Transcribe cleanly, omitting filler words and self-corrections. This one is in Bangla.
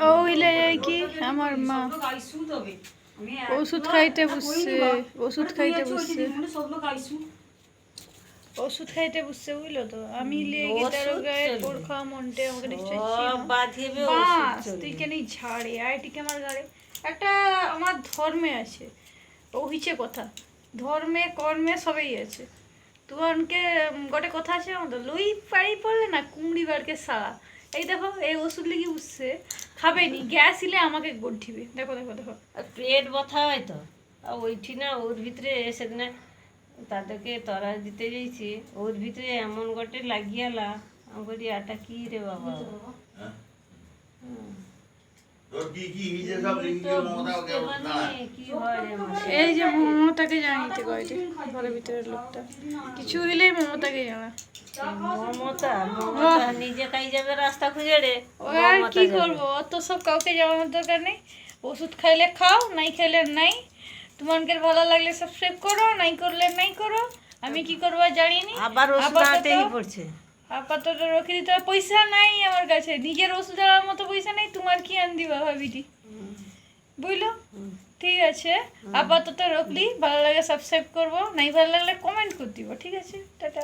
ওইলে কি আমার মা ওষুধ খাইতে বসছে, ওষুধ খাইতে বসছে, ওষুধ খাইতে বসছে, বুঝলো তো। আমি তোর খাওয়া মনটে আমাকে তুই কেন ঝাড়ে আয় টিকে আমার গাড়ি একটা আমার ধর্মে আছে, ও হিচে কথা ধর্মে কর্মে সবই আছে। তোমাকে গোটে কথা আছে আমাদের লুই পাড়ি পড়লে না কুমড়ি বাড়কে সারা। এই দেখো এই ওষুধ লেগে উঠছে, খাবেনি, গ্যাস ইলে আমাকে গঠিবে। দেখো দেখো দেখো পেট ব্যথা হয় তো ওইটি না ওর ভিতরে সেদিন তাদেরকে তরা দিতে যাইছি, ওর ভিতরে এমন গোটে লাগিয়ালা আমি বলি আটা কি রে বাবা। এই যে মমতাকে জানিতে কয়টি ঘরের ভিতরের লোকটা কিছু হইলেই মমতাকে জানা। মমতা মমতা নিজে খাই যাবে রাস্তা খুঁজে রে। ও আর কি করবো, অত সব কাউকে যাওয়ার দরকার নেই। ওষুধ খাইলে খাও, নাই খাইলে নাই। তোমাদের ভালো লাগলে সাবস্ক্রাইব করো, নাই করলে নাই করো। আমি কি করবো জানি না। আবার ওষুধ আনতেই পড়ছে। আপাতত রেখে দিতে হবে, পয়সা নাই আমার কাছে, নিজের ওষুধ আনার মতো পয়সা নেই। তোমার কি আন দিবা ভাবিটি, বুঝলো? ঠিক আছে, আপাতত রাখলি। ভালো লাগে সাবস্ক্রাইব করবো, নাই ভালো লাগলে কমেন্ট করে দিব। ঠিক আছে, টাটা।